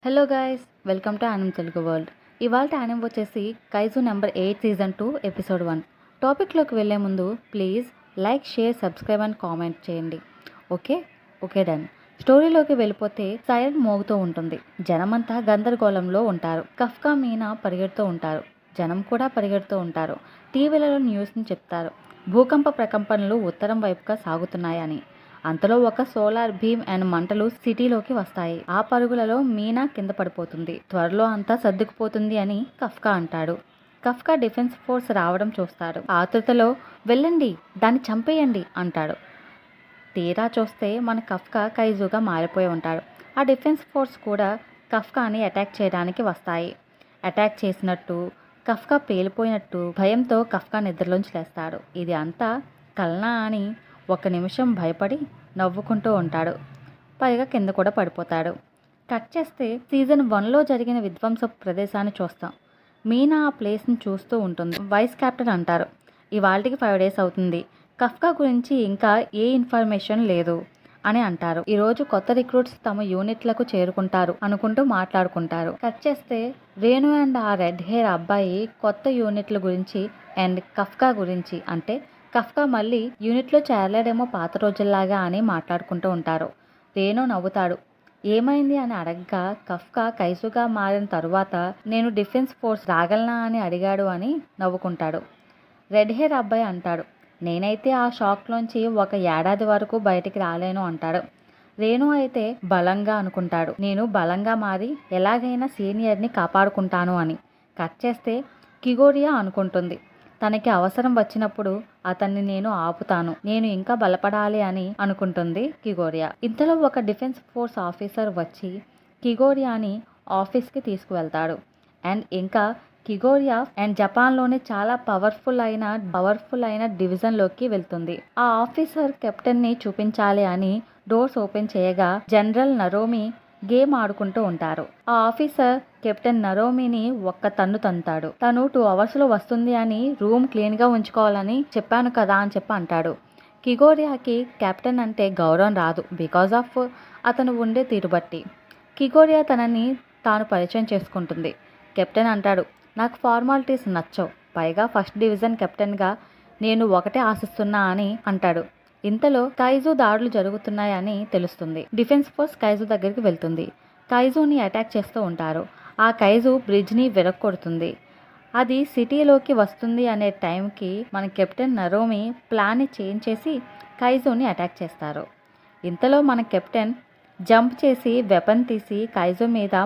Hello guys, welcome to anime Telugu world. ఇవాళ anime వచ్చేసి Kaiju number 8 season 2 episode 1. టాపిక్లోకి వెళ్ళే ముందు please like, share, subscribe and comment చేయండి. Okay done. స్టోరీలోకి వెళ్ళిపోతే సైరన్ మోగుతూ ఉంటుంది. జనమంతా గందరగోళంలో ఉంటారు. కఫ్కా, మీనా పరిగెడుతూ ఉంటారు. జనం కూడా పరిగెడుతూ ఉంటారు. టీవీలలో న్యూస్ని చెప్తారు. భూకంప ప్రకంపనలు ఉత్తరం వైపుగా సాగుతున్నాయని. అంతలో ఒక సోలార్ భీమ్ అండ్ మంటలు సిటీలోకి వస్తాయి. ఆ పరుగులలో మీనా కింద పడిపోతుంది. త్వరలో అంతా సర్దుకుపోతుంది అని కఫ్కా అంటాడు. కఫ్కా డిఫెన్స్ ఫోర్స్ రావడం చూస్తాడు. ఆతృతలో వెళ్ళండి, దాన్ని చంపేయండి అంటాడు. తీరా చూస్తే మన కఫ్కా కైజుగా మారిపోయి ఉంటాడు. ఆ డిఫెన్స్ ఫోర్స్ కూడా కఫ్కాని అటాక్ చేయడానికి వస్తాయి. అటాక్ చేసినట్టు, కఫ్కా పేలిపోయినట్టు భయంతో కఫ్కా నిద్రలోంచి లేస్తాడు. ఇది అంతా కల్నా అని ఒక్క నిమిషం భయపడి నవ్వుకుంటూ ఉంటాడు. పైగా కింద కూడా పడిపోతాడు. కట్ చేస్తే సీజన్ 1లో జరిగిన విధ్వంసపు ప్రదేశాన్ని చూస్తాం. మీనా ఆ ప్లేస్ని చూస్తూ ఉంటుంది. వైస్ కెప్టెన్ అంటారు, ఇవాళకి 5 days అవుతుంది, కఫ్కా గురించి ఇంకా ఏ ఇన్ఫర్మేషన్ లేదు అని అంటారు. ఈరోజు కొత్త రిక్రూట్స్ తమ యూనిట్లకు చేరుకుంటారు అనుకుంటూ మాట్లాడుకుంటారు. కట్ చేస్తే రేణు అండ్ ఆ రెడ్ హెయిర్ అబ్బాయి కొత్త యూనిట్ల గురించి అండ్ కఫ్కా గురించి, అంటే కఫ్కా మళ్ళీ యూనిట్లో చేరలేడేమో పాత రోజుల్లాగా అని మాట్లాడుకుంటూ ఉంటారు. రేణు నవ్వుతాడు. ఏమైంది అని అడగ్గా కఫ్కా కైసుగా మారిన తరువాత నేను డిఫెన్స్ ఫోర్స్ రాగలనా అని అడిగాడు అని నవ్వుకుంటాడు. రెడ్ హెయిర్ అబ్బాయి అంటాడు, నేనైతే ఆ షాక్లోంచి 1 ఏడాది వరకు బయటికి రాలేను అంటాడు. రేణు అయితే బలంగా అనుకుంటాడు, నేను బలంగా మారి ఎలాగైనా సీనియర్ని కాపాడుకుంటాను అని. కట్ చేస్తే కిగోరియా అనుకుంటుంది, తనకి అవసరం వచ్చినప్పుడు అతన్ని నేను ఆపుతాను, నేను ఇంకా బలపడాలి అని అనుకుంటుంది కిగోరియా. ఇంతలో ఒక డిఫెన్స్ ఫోర్స్ ఆఫీసర్ వచ్చి కిగోరియాని ఆఫీస్కి తీసుకువెళ్తాడు. అండ్ ఇంకా కిగోరియా అండ్ జపాన్లోనే చాలా పవర్ఫుల్ అయిన డివిజన్లోకి వెళ్తుంది. ఆ ఆఫీసర్ కెప్టెన్ని చూపించాలి అని డోర్స్ ఓపెన్ చేయగా జనరల్ నరోమి గేమ్ ఆడుకుంటూ ఉంటారు. ఆ ఆఫీసర్ కెప్టెన్ నరోమిని ఒక్క తన్ను తంతాడు. తను 2 hours వస్తుంది అని రూమ్ క్లీన్గా ఉంచుకోవాలని చెప్పాను కదా అని చెప్పి అంటాడు. కిగోరియాకి కెప్టెన్ అంటే గౌరవం రాదు, బికాజ్ ఆఫ్ అతను ఉండే తీరు బట్టి. కిగోరియా తనని తాను పరిచయం చేసుకుంటుంది. కెప్టెన్ అంటాడు, నాకు ఫార్మాలిటీస్ నచ్చవు, పైగా ఫస్ట్ డివిజన్ కెప్టెన్గా నేను ఒకటే ఆశిస్తున్నా అని అంటాడు. ఇంతలో కైజు దాడులు జరుగుతున్నాయని తెలుస్తుంది. డిఫెన్స్ ఫోర్స్ కైజు దగ్గరికి వెళ్తుంది. కైజుని అటాక్ చేస్తూ ఉంటారు. ఆ కైజు బ్రిడ్జ్ని విరక్కొడుతుంది. అది సిటీలోకి వస్తుంది అనే టైంకి మన కెప్టెన్ నరోమి ప్లాన్ని చేంజ్ చేసి కైజుని అటాక్ చేస్తారు. ఇంతలో మన కెప్టెన్ జంప్ చేసి వెపన్ తీసి కైజు మీద